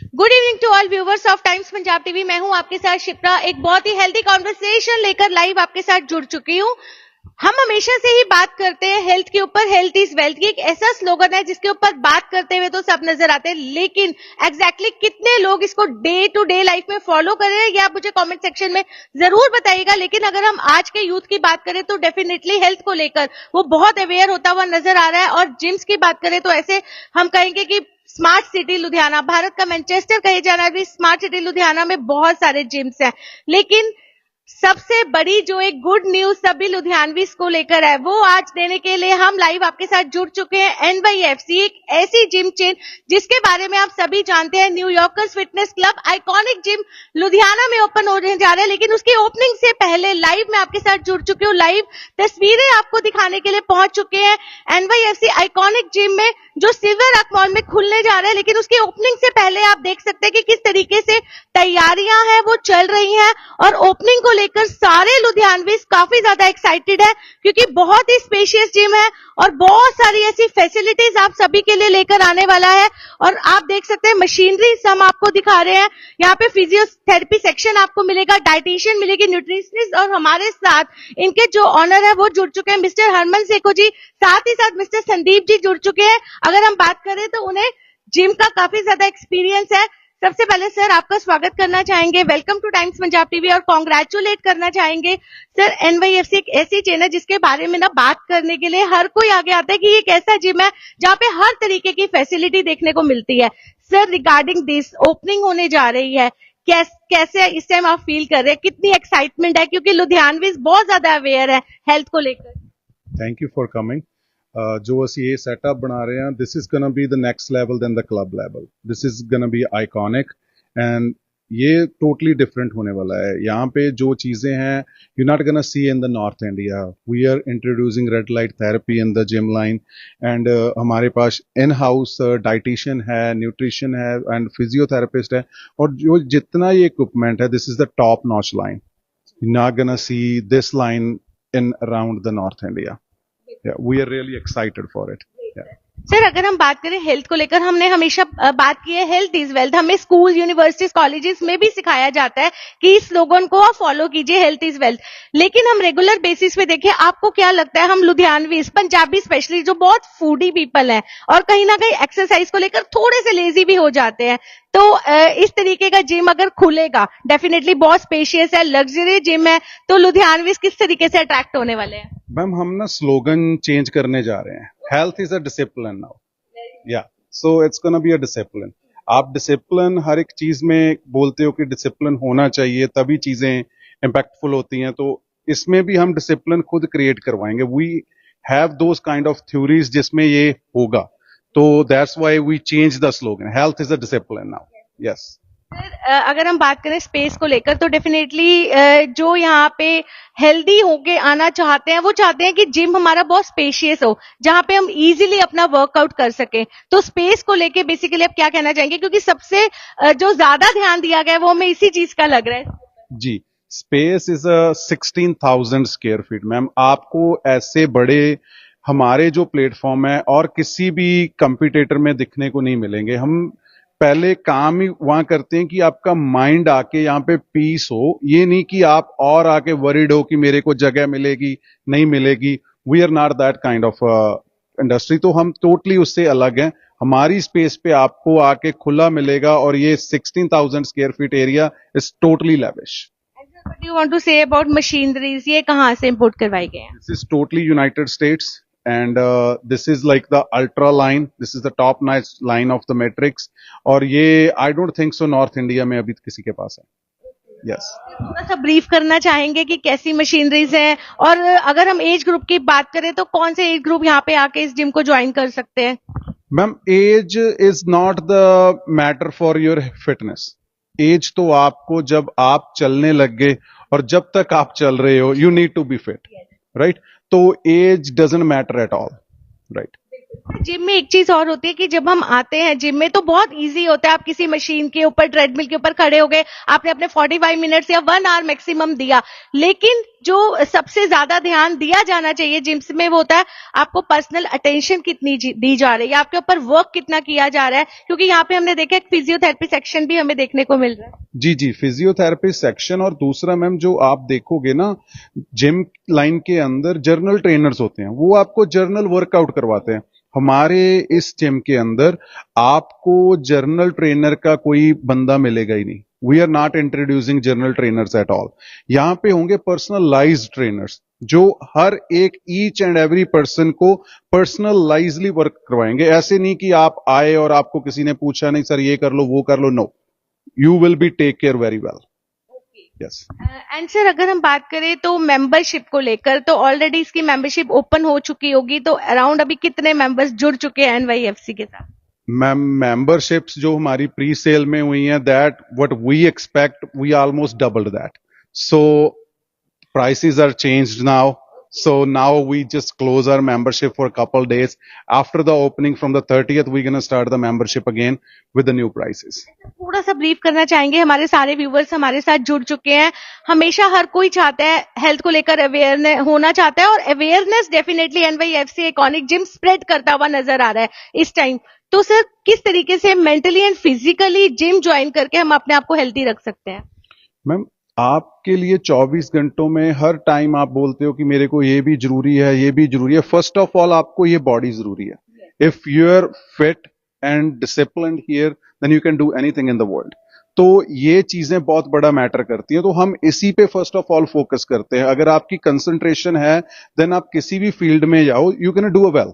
Good evening to all viewers of Times Punjab TV. मैं हूं आपके साथ शिप्रा। एक बहुत ही हेल्दी कॉन्वर्सेशन लेकर लाइव आपके साथ जुड़ चुकी हूं। हम हमेशा से ही बात करते हैं हेल्थ के ऊपर, हेल्थ इज वेल्थ। ये एक ऐसा स्लोगन है जिसके ऊपर बात करते हुए तो सब नजर आते हैं, लेकिन एग्जैक्टली कितने लोग इसको डे टू डे लाइफ में फॉलो कर रहे हैं, ये आप मुझे कमेंट सेक्शन में जरूर बताइएगा। लेकिन अगर हम आज के यूथ की बात करें तो डेफिनेटली हेल्थ को लेकर वो बहुत अवेयर होता हुआ नजर आ रहा है। और जिम्स की बात करें तो ऐसे हम कहेंगे कि स्मार्ट सिटी लुधियाना, भारत का मैनचेस्टर कहे जाना भी स्मार्ट सिटी लुधियाना में बहुत सारे जिम्स हैं। लेकिन सबसे बड़ी जो एक गुड न्यूज सभी लुधियानवीज को लेकर है, वो आज देने के लिए हम लाइव आपके साथ जुड़ चुके हैं। NYFC एक ऐसी जिम चेन जिसके बारे में आप सभी जानते हैं। New Yorkers fitness club iconic gym Ludhiana में ओपन होने जा रहा है, लेकिन उसकी ओपनिंग से पहले लाइव में आपके साथ जुड़ चुकी हूँ। लाइव तस्वीरें आपको दिखाने के लिए पहुंच चुके हैं NYFC आइकॉनिक जिम में, जो सिल्वर रॉक मॉल में खुलने जा रहा है। लेकिन उसकी ओपनिंग से पहले आप देख सकते हैं कि किस तरीके से तैयारियां हैं वो चल रही हैं, और ओपनिंग को लेकर सारे लुधियानवीज काफी ज्यादा एक्साइटेड है, क्योंकि बहुत ही स्पेशियस जिम है और बहुत सारी ऐसी फैसिलिटीज आप सभी के लिए लेकर आने वाला है। और आप देख सकते हैं मशीनरी हम आपको दिखा रहे हैं। यहाँ पे फिजियोथेरेपी सेक्शन आपको मिलेगा, डाइटिशियन मिलेगी, न्यूट्रिशनिस्ट, और हमारे साथ इनके जो ऑनर है वो जुड़ चुके हैं मिस्टर हरमन सेखो जी, साथ ही साथ मिस्टर संदीप जी जुड़ चुके हैं। अगर हम बात करें तो उन्हें जिम का काफी ज्यादा एक्सपीरियंस है। सबसे पहले सर आपका स्वागत करना चाहेंगे, welcome two times Punjab TV, और कॉन्ग्रेचुलेट करना चाहेंगे सर। NYFC एक ऐसी चेन है जिसके बारे में ना बात करने के लिए हर कोई आगे आता है कि ये एक ऐसा जिम है जहाँ पे हर तरीके की फैसिलिटी देखने को मिलती है। सर रिगार्डिंग दिस ओपनिंग होने जा रही है, कैसे इस टाइम आप फील कर रहे हैं, कितनी एक्साइटमेंट है, क्योंकि लुधियानवीज बहुत ज्यादा अवेयर है हेल्थ को लेकर। Thank you for coming. जो ਅਸੀਂ ਇਹ ਸੈਟਅਪ ਬਣਾ ਰਹੇ ਹਾਂ, this is gonna be the next level than the club level. This is gonna be iconic and ये totally different होने वाला है। यहाँ पे जो चीजें हैं you're not gonna see in the North India. We are introducing red light therapy in the gym line and हमारे पास in-house dietitian है, nutrition है and physiotherapist है, और जो जितना ये equipment है, this is the top notch line. You're not gonna see this line in around the North India. Yeah, we are really excited for it. Yeah. Sir अगर हम बात करें हेल्थ को लेकर, हमने हमेशा बात की है हेल्थ इज वेल्थ। हमें स्कूल, यूनिवर्सिटीज, कॉलेजेस में भी सिखाया जाता है कि इस स्लोगन को आप फॉलो कीजिए, हेल्थ इज वेल्थ। लेकिन हम रेगुलर बेसिस पे देखिए, आपको क्या लगता है, हम लुधियानवीज, पंजाबी स्पेशली, जो बहुत फूडी पीपल हैं और कहीं ना कहीं एक्सरसाइज को लेकर थोड़े से लेजी भी हो जाते हैं, तो इस तरीके का जिम अगर खुलेगा, डेफिनेटली बहुत स्पेशियस है, लग्जरी जिम है, तो लुधियानवीज किस तरीके से अट्रैक्ट होने वाले हैं? मैम हम ना स्लोगन चेंज करने जा रहे हैं। Health is a discipline now, yeah so it's gonna be a discipline. आप डिसिप्लिन हर एक चीज में बोलते हो कि डिसिप्लिन होना चाहिए तभी चीजें इम्पैक्टफुल होती हैं, तो इसमें भी हम डिसिप्लिन खुद क्रिएट करवाएंगे। We have those kind of theories जिसमें ये होगा, तो that's why we change the slogan, health is a discipline now. Yes sir अगर हम बात करें स्पेस को लेकर, तो डेफिनेटली जो यहाँ पे हेल्दी होके आना चाहते हैं, वो चाहते हैं कि जिम हमारा बहुत स्पेशियस हो, जहाँ पे हम इजीली अपना वर्कआउट कर सकें। तो स्पेस को लेके बेसिकली आप क्या कहना चाहेंगे, क्योंकि सबसे जो ज्यादा ध्यान दिया गया है वो हमें इसी चीज का लग रहा है। जी, space is 16,000 square feet. Ma'am आपको ऐसे बड़े हमारे जो प्लेटफॉर्म है और किसी भी कंपटीटर में दिखने को नहीं मिलेंगे। हम पहले काम ही वहां करते हैं कि आपका माइंड आके यहाँ पे पीस हो, ये नहीं कि आप और आके वरीड हो कि मेरे को जगह मिलेगी नहीं मिलेगी। We are not that kind of industry, तो हम टोटली उससे अलग हैं। हमारी स्पेस पे आपको आके खुला मिलेगा, और ये 16,000 square feet area is totally lavish. What do you want to say about machineries? ये कहाँ से इंपोर्ट करवाई गए हैं? This is totally United States, and this is like the ultra line. This is the top notch line of the Matrix. और ये I don't think so North India में अभी किसी के पास है। Yes. थोड़ा सा ब्रीफ करना चाहेंगे कि कैसी मशीनरीज हैं, और अगर हम एज ग्रुप की बात करें तो कौन से एज ग्रुप यहाँ पे आके इस जिम को ज्वाइन कर सकते हैं? Ma'am age is not the matter for your fitness. Age तो आपको जब आप चलने लग गए और जब तक आप चल रहे हो, you need to be fit, right? तो age doesn't matter at all, right? Gym में एक चीज और होती है कि जब हम आते हैं जिम में तो बहुत इजी होता है, आप किसी मशीन के ऊपर, ट्रेडमिल के ऊपर खड़े हो गए, आपने अपने 45 मिनट्स या 1 आवर मैक्सिमम दिया। लेकिन जो सबसे ज्यादा ध्यान दिया जाना चाहिए जिम्स में वो होता है आपको पर्सनल अटेंशन कितनी दी जा रही है, आपके ऊपर वर्क कितना किया जा रहा है, क्योंकि यहाँ पे हमने देखा एक फिजियोथेरेपी सेक्शन भी हमें देखने को मिल रहा है। जी जी, फिजियोथेरेपी सेक्शन। और दूसरा मैम, जो आप देखोगे ना, जिम लाइन के अंदर जर्नल ट्रेनर्स होते हैं, वो आपको जर्नल वर्कआउट करवाते हैं। हमारे इस जिम के अंदर आपको जर्नल ट्रेनर का कोई बंदा मिलेगा ही नहीं। We are not introducing general trainers at all. यहाँ पे होंगे पर्सनलाइज्ड ट्रेनर्स जो हर एक ईच एंड एवरी पर्सन को पर्सनलाइजली वर्क करवाएंगे। ऐसे नहीं कि आप आए और आपको किसी ने पूछा नहीं सर ये कर लो वो कर लो, no, you will be take care very well. Yes. And sir अगर हम बात करें तो मेंबरशिप को लेकर, तो ऑलरेडी इसकी मेंबरशिप ओपन हो चुकी होगी, तो अराउंड अभी कितने मेंबर्स जुड़ चुके हैं एनवाईएफसी के साथ? मैम, मेंबरशिप्स जो हमारी प्री सेल में हुई हैं, that what we expect, we almost doubled that. So prices are changed now. So now we just close our membership for a couple days. After the opening from the 30th, we're going to start the membership again with the new prices. थोड़ा सा brief करना चाहेंगे, हमारे सारे viewers हमारे साथ जुड़ चुके हैं। हमेशा हर कोई चाहता है हेल्थ को लेकर अवेयरनेस होना चाहता है, और awareness definitely NYFC iconic gym spread करता हुआ नजर आ रहा है इस टाइम। तो सर किस तरीके से mentally and physically gym join करके हम अपने आप को हेल्थी रख सकते हैं? मैम, आपके लिए 24 घंटों में हर टाइम आप बोलते हो कि मेरे को ये भी जरूरी है, ये भी जरूरी है। फर्स्ट ऑफ ऑल आपको ये बॉडी जरूरी है। If you are fit and disciplined here, then you can do anything in the world. तो ये चीजें बहुत बड़ा मैटर करती हैं, तो हम इसी पे फर्स्ट ऑफ ऑल फोकस करते हैं। अगर आपकी कंसंट्रेशन है, देन आप किसी भी फील्ड में जाओ, यू कैन डू वेल।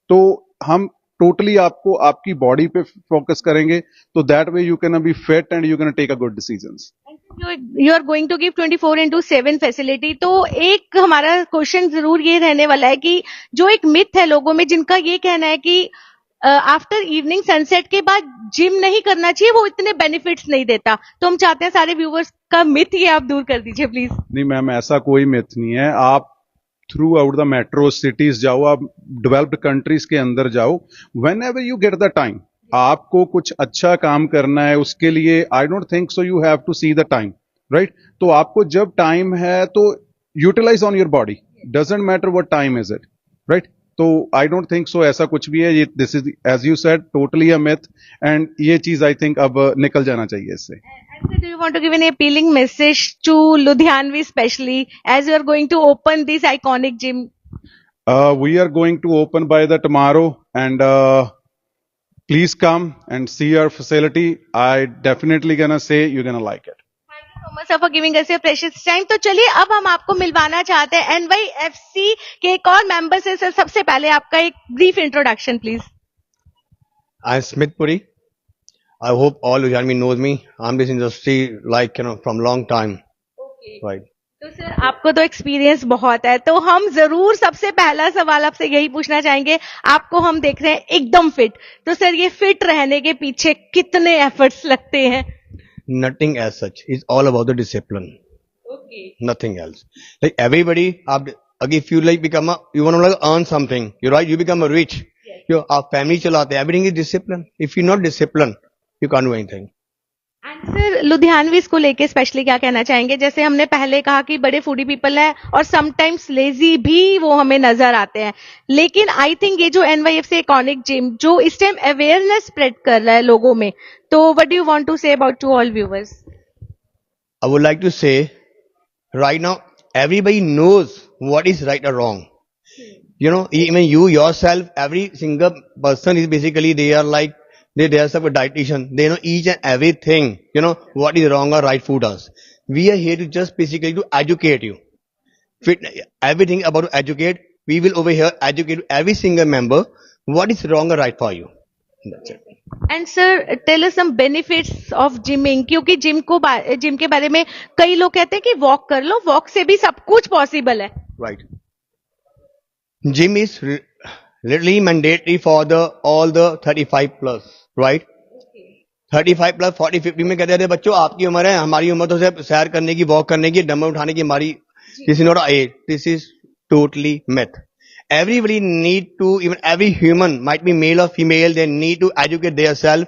तो हम टोटली आपको आपकी बॉडी पे फोकस करेंगे, तो that way you can be fit and you can take a good decisions. You are going to give 24/7 facility. तो एक हमारा क्वेश्चन जरूर ये रहने वाला है कि जो एक मिथ है लोगों में जिनका ये कहना है कि आफ्टर इवनिंग सनसेट के बाद जिम नहीं करना चाहिए, वो इतने बेनिफिट्स नहीं देता, तो हम चाहते हैं सारे व्यूवर्स का मिथ ये आप दूर कर दीजिए प्लीज। नहीं मैम, ऐसा कोई मिथ नहीं है। आप throughout the metro cities जाओ, आप डेवलप्ड कंट्रीज के अंदर जाओ, whenever you get the time, आपको कुछ अच्छा काम करना है, उसके लिए I don't think so you have to see the time, right? तो आपको जब टाइम है तो utilise on your body, doesn't matter what time is it, right? तो आई डोंट थिंक सो ऐसा कुछ भी है। ये this is as you said totally a myth, and ये चीज आई थिंक अब निकल जाना चाहिए इससे। Do you want to give an appealing message to Ludhianvi especially as you are going to open this iconic gym? We are going to open by the tomorrow, and please come and see our facility. I definitely gonna say you're gonna like it. Thank you so much sir for giving us your precious time. तो चलिए अब हम आपको मिलवाना चाहते हैं एनवाईएफसी के एक और मेंबर से। सर सबसे पहले आपका एक brief introduction please. I'm Smith Puri. I hope all Ludhianvi knows me. I'm this industry from long time. Okay. Right. तो सर आपको तो एक्सपीरियंस बहुत है, तो हम जरूर सबसे पहला सवाल आपसे यही पूछना चाहेंगे। आपको हम देख रहे हैं एकदम फिट, तो सर ये फिट रहने के पीछे कितने एफर्ट्स लगते हैं? Nothing as such. It's all about the discipline. Okay. Nothing else. Like everybody, if you you want to earn something, you're right. You become a rich. Yes. Your family chalate. Everything is discipline. If you're not disciplined, you can't do anything. And sir Ludhianvi इसको लेके specially क्या कहना चाहेंगे? जैसे हमने पहले कहा कि बड़े फूडी पीपल हैं और समटाइम्स लेजी भी वो हमें नजर आते हैं, लेकिन आई थिंक ये जो एनवाईएफसी आइकॉनिक जिम जो इस टाइम अवेयरनेस स्प्रेड कर रहा है लोगों में, तो what do you want to say about to all viewers? I would like to say, right now, everybody knows what is right or wrong. You know, even you yourself, every single person is basically, they are like, they are a dietitian. They know each and everything, what is wrong or right food is. We are here to just basically to educate you. Everything about to educate. We will over here educate every single member what is wrong or right for you. That's it. And sir tell us some benefits of gymming, क्योंकि gym के बारे में कई लोग कहते हैं कि walk कर लो, वॉक से भी सब कुछ पॉसिबल है। Right. Gym is literally mandatory for all the 35 plus, right? 35 plus 40 50 में कहते थे बच्चों आपकी उम्र है, हमारी उम्र तो सिर्फ सैर करने की, वॉक करने की, डंबल उठाने की, हमारी this is not an age. This is totally myth. Everybody need to, even every human, might be male or female, they need to educate themselves.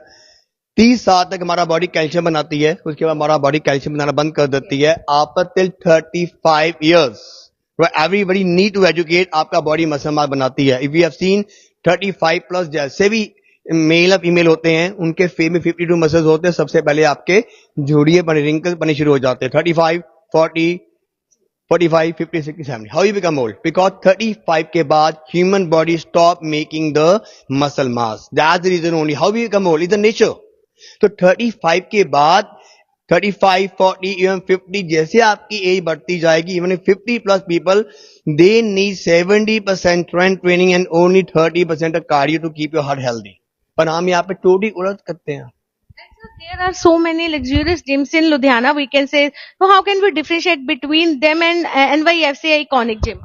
30 साल तक हमारा बॉडी कैल्शियम बनाती है, उसके बाद हमारा बॉडी कैल्शियम बनाना बंद कर देती है. After till 35 years, everybody need to educate. आपका बॉडी मसल मास बनाती है. If we have seen 35 plus, जैसे भी मेल और फीमेल होते हैं, उनके फेस में 52 मसल्स होते हैं. सबसे पहले आपके झुर्रियां बने, रिंकल्स बने शुरू हो जाते हैं. 35, 40, 45, 50, 60, 70. How you become old? Because 35 के बाद human body stop making the muscle mass. That's the reason only. How we become old? It's the nature. तो 35 के बाद 35, 40, even 50, जैसे आपकी एज बढ़ती जाएगी, even 50 plus people, they need 70% strength training and only 30% of cardio to keep your heart healthy. पर हम यहाँ पे टोटी उड़द करते हैं. There are so many luxurious gyms in Ludhiana, we can say. So how can we differentiate between them and NYFC Iconic Gym?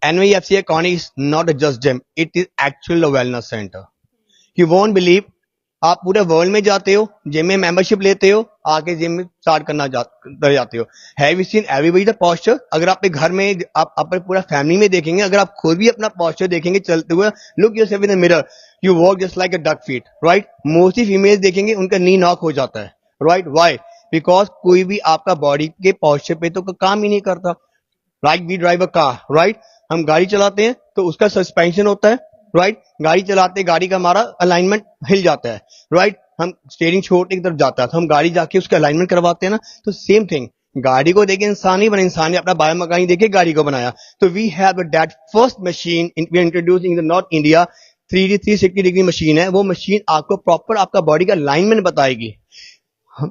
NYFC Iconic is not a just gym. It is actually a wellness center. You won't believe, आप पूरे world में जाते हो, gym में membership लेते हो, आके gym में स्टार्ट करना जाते हो. Have you seen everybody the posture? अगर आप घर में, आप अपने पूरा फैमिली में देखेंगे, अगर आप खुद भी अपना पोस्चर देखेंगे चलते हुए, look yourself in the mirror, you walk just like a duck feet, right? Mostly females देखेंगे उनका नी नॉक हो जाता है, राइट? व्हाई? बिकॉज कोई भी आपका बॉडी के पोस्चर पे तो काम ही नहीं करता. Like we drive a car, right? हम गाड़ी चलाते हैं तो उसका सस्पेंशन होता है, राइट? गाड़ी चलाते गाड़ी का हमारा अलाइनमेंट हिल जाता है, राइट? हम स्टीयरिंग छोड़ने की तरफ जाता है तो हम गाड़ी जाके उसका अलाइनमेंट करवाते हैं ना. तो सेम थिंग, गाड़ी को देखे इंसान ही बना, इंसान ने अपना बायोमैकेनिक देखे गाड़ी को बनाया. तो we have that first machine we are introducing in North India. 3D 360 degree machine है. वो मशीन आपको प्रॉपर आपका बॉडी का अलाइनमेंट बताएगी.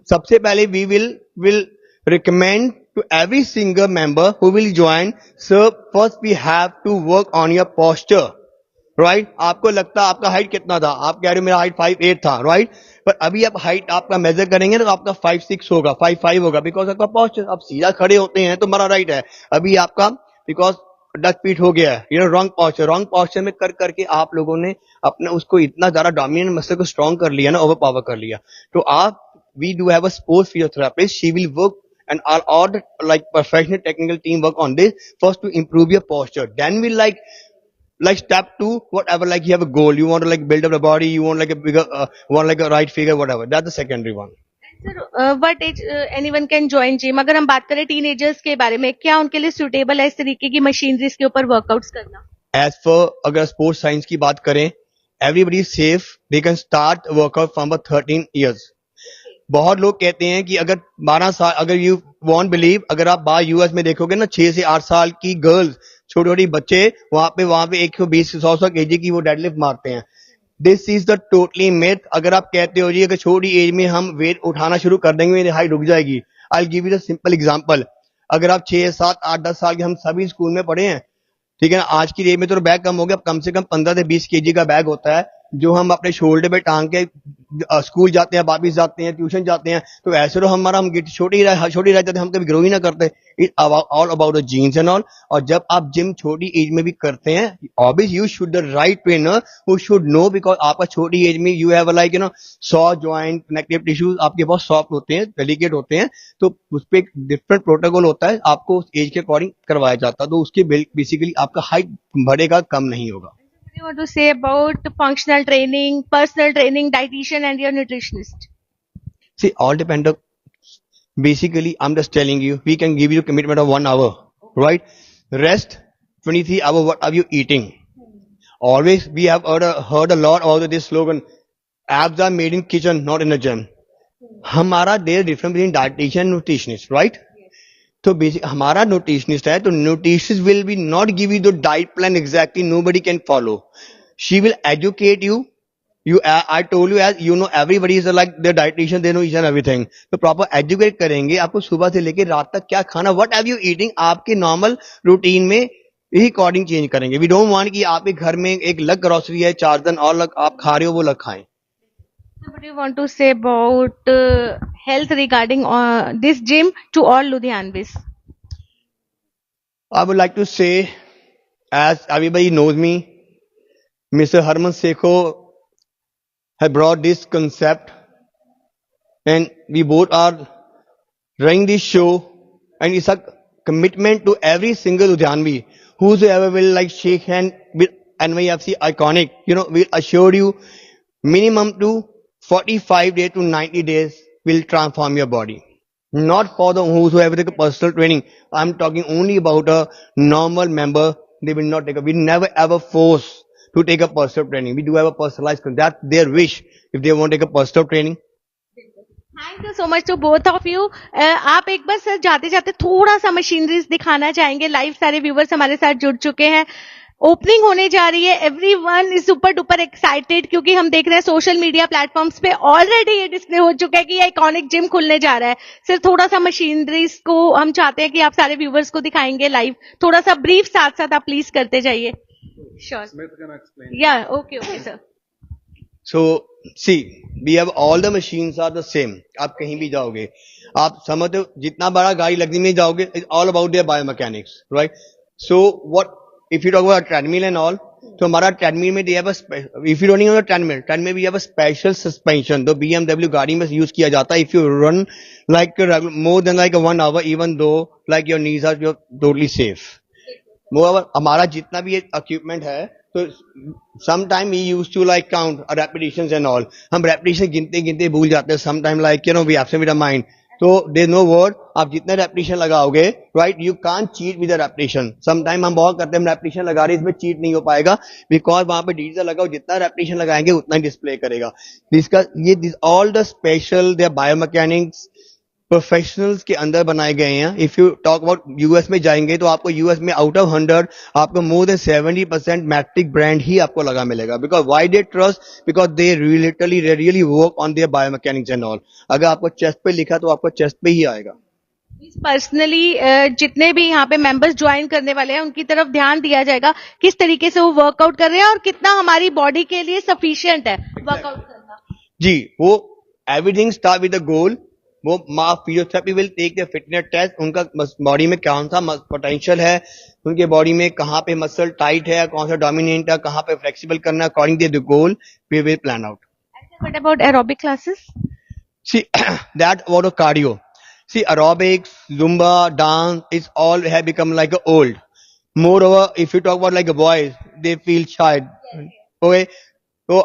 सबसे पहले we will recommend to every single member who will join, sir, first we have to work on your posture, right? आपको लगता है आपका हाइट कितना था, आप कह रहे हो मेरा हाइट 5'8" था, right? पर अभी आप हाइट आपका मेजर करेंगे तो आपका 5'6" होगा, 5'5" होगा, बिकॉज आपका पोस्चर, आप सीधा खड़े होते हैं तो हमारा राइट है. अभी आपका बिकॉज डक पीठ हो गया है, यू नो, रॉन्ग पोस्चर में कर करके आप लोगों ने अपना उसको इतना ज्यादा डोमिनेंट मसल को स्ट्रॉन्ग कर लिया ना, ओवर पावर कर लिया. तो आप, we do have a sports physiotherapist, she will work and all the like professional technical team work on this first to improve your posture. Then we'll like step 2, whatever, like you have a goal, you want to like build up the body, you want like a bigger want like a right figure, whatever, that's the secondary one. Sir, what age anyone can join gym? अगर हम बात करें teenagers के बारे में, क्या उनके लिए सुटेबल है इस तरीके की मशीनरीज के ऊपर वर्कआउट्स करना? As for अगर स्पोर्ट्स साइंस की बात करें, everybody is safe, they can start workout from 13 years. बहुत लोग कहते हैं कि अगर 12 साल, अगर यू वॉन्ट बिलीव, अगर आप बाहर यूएस में देखोगे ना, 6 से 8 साल की गर्ल्स, छोटे छोटे बच्चे वहां पे 120-100 केजी की वो डेडलिफ्ट मारते हैं. This is the totally myth. अगर आप कहते हो जी अगर छोटी एज में हम वेट उठाना शुरू कर देंगे मेरी हाइट रुक जाएगी, I give you the simple example. अगर आप 6, 7, 8, 10 साल के, हम सभी स्कूल में पढ़े हैं, ठीक है ना? आज की डेट में तो बैग कम हो गया, कम से कम 15 से 20 केजी का बैग होता है जो हम अपने शोल्डर पे टांग के स्कूल जाते हैं, वापिस जाते हैं, ट्यूशन जाते हैं. तो ऐसे तो हमारा हम छोटी रह जाते, हम कभी ग्रो ही ना करते. It all about the genes and all. और जब आप जिम छोटी एज में भी करते हैं, obviously you should the right trainer who should know, because आपका छोटी एज में you have like, you know, soft joint, connective tissues आपके बहुत सॉफ्ट होते हैं, डेलिकेट होते हैं. तो उस पर एक डिफरेंट प्रोटोकॉल होता है, आपको उस एज के अकॉर्डिंग करवाया जाता है. तो उसके बेसिकली आपका हाइट बढ़ेगा, कम नहीं होगा. What do you want to say about functional training, personal training, dietitian and your nutritionist? See, all depend on, basically, I'm just telling you, we can give you a commitment of 1 hour, right? Rest, 23 hours, what are you eating? Always, we have heard a lot about this slogan, abs are made in kitchen, not in a gym. हमारा, there is difference between dietitian and nutritionist, right? तो basic हमारा nutritionist है, तो nutritionist will be not give you the diet plan exactly, nobody can follow. She will educate you. I told you, as you know, everybody is like the dietitian, they know each and everything. तो proper educate करेंगे आपको, सुबह से लेकर रात तक क्या खाना, व्हाट हैव यू ईटिंग, आपके नॉर्मल रूटीन में यही अकॉर्डिंग चेंज करेंगे. वी डोंट वांट कि आपके घर में एक अलग ग्रोसरी है, 4 दिन और अलग आप खा रहे हो, वो अलग खाएं. What do you want to say about health regarding this gym to all Ludhianvis? I would like to say, as everybody knows me, Mr. Harman Sekho has brought this concept, and we both are running this show, and it's a commitment to every single Ludhianvi whosoever will like shake hand with NYFC Iconic. You know, we'll assure you minimum to 45 days to 90 days will transform your body. Not for the whosoever take a personal training. I'm talking only about a normal member. They will not take we never ever force to take a personal training. We do have a personalized, that's their wish if they want to take a personal training. Thank you so much to both of you. आप एक बार sir जाते जाते थोड़ा सा machineries दिखाना चाहेंगे? Live सारे viewers हमारे साथ जुड़ चुके हैं, ओपनिंग होने जा रही है, everyone is super duper excited क्योंकि हम देख रहे हैं सोशल मीडिया प्लेटफॉर्म्स पे ऑलरेडी ये डिस्प्ले हो चुका है कि ये आइकॉनिक जिम खुलने जा रहा है। सर थोड़ा सा मशीनरीज को हम चाहते हैं कि आप सारे व्यूवर्स को दिखाएंगे लाइव, थोड़ा सा ब्रीफ साथ साथ आप प्लीज करते जाइए। Sure, Smith can explain. या okay okay sir. So see, we have all the machines are the same. आप कहीं भी जाओगे, आप समझते हो जितना बड़ा गाड़ी लगने में जाओगे, it's all about their biomechanics, right? So what if you talk about treadmill and all, तो हमारा treadmill में they have a if you're running on a treadmill we have a special suspension तो BMW गाड़ी में use किया जाता है। If you run like more than like 1 hour, even though like your knees are you're totally safe. Moreover, हमारा जितना भी equipment है तो sometime we used to like count repetitions and all. हम repetition गिनते गिनते भूल जाते हैं. Sometime like we absent with our mind. So there's no word. आप जितने repetition लगाओगे, right? You can't cheat with the repetition. Sometime हम बहुत करते हैं, हम repetition लगा रहे हैं, इसमें cheat नहीं हो पाएगा because वहाँ पे डिजिटल लगाओ, जितना repetition लगाएंगे उतना ही डिस्प्ले करेगा. This all the special their biomechanics professionals के अंदर बनाए गए हैं। If you talk about US में जाएंगे तो आपको यूएस में आउट ऑफ 100 आपको मोर देन 70% मैट्रिक ब्रांड ही आपको लगा मिलेगा। Because why they trust, because they really work on their biomechanics and all. अगर आपको चेस्ट पे लिखा तो आपको चेस्ट पे ही आएगा। पर्सनली जितने भी यहाँ पे मेंबर्स ज्वाइन करने वाले हैं उनकी तरफ ध्यान दिया जाएगा किस तरीके से वो वर्कआउट कर रहे हैं और कितना हमारी बॉडी के लिए सफिशिएंट है वर्कआउट करना। जी, वो everything start with the goal. वो physiotherapy will take the fitness test, उनका बॉडी में कौन सा पोटेंशियल है, उनके बॉडी में कहाँ पे मसल टाइट है, कौन सा डोमिनेंट है, कहाँ पे फ्लेक्सिबल करना है, according to the goal we will plan out. What about aerobic classes? See, that about a cardio. See, aerobics, Zumba, dance, it's all have become like a old. Moreover, if you talk about like a boys, they feel shy. Okay, so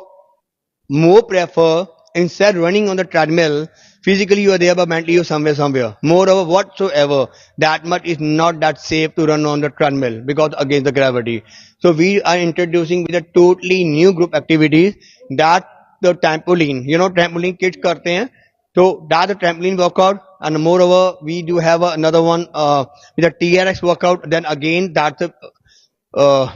more prefer instead running on the treadmill. Physically you are there, but mentally you're somewhere. Moreover, whatsoever, that much is not that safe to run on the treadmill because against the gravity. So we are introducing with a totally new group activities that the trampoline. You know, trampoline kids करते हैं. So that's the trampoline workout, and moreover we do have another one with a TRX workout. Then again that's a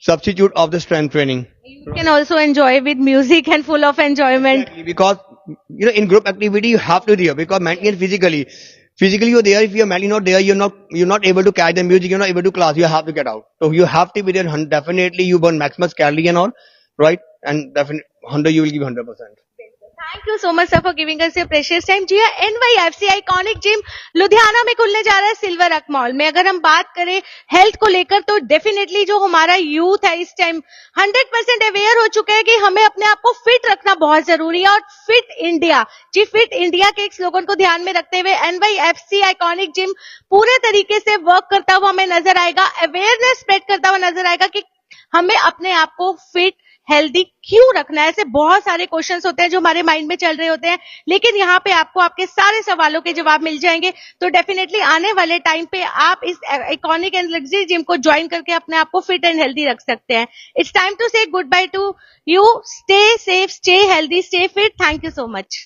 substitute of the strength training. You can also enjoy with music and full of enjoyment. Exactly, because in group activity you have to be there because mentally and physically you're there. If you're mentally not there, you're not able to catch the music, you're not able to class, you have to get out. So you have to be there. Definitely you burn maximum calorie and all, right? And definitely 100 you will give 100%. Thank you so much sir for giving us your precious time. जी हाँ, NYFC iconic gym Ludhiana में खुलने जा रहा है silver रक mall में। अगर हम बात करें हेल्थ को लेकर तो डेफिनेटली जो हमारा यूथ है इस टाइम 100% अवेयर हो चुका है कि हमें अपने आप को फिट रखना बहुत जरूरी है और फिट इंडिया, जी फिट इंडिया के एक स्लोगन को ध्यान में रखते हुए NYFC आइकॉनिक जिम पूरे तरीके से वर्क करता हुआ हमें नजर आएगा, अवेयरनेस स्प्रेड करता हुआ नजर आएगा कि हमें अपने आप को फिट हेल्दी क्यों रखना है। ऐसे बहुत सारे क्वेश्चंस होते हैं जो हमारे माइंड में चल रहे होते हैं, लेकिन यहाँ पे आपको आपके सारे सवालों के जवाब मिल जाएंगे। तो डेफिनेटली आने वाले टाइम पे आप इस आइकॉनिक एंड लग्जरी जिम को ज्वाइन करके अपने आप को फिट एंड हेल्दी रख सकते हैं। इट्स टाइम टू से good by two you. Stay safe, stay healthy, stay fit. Thank you so much.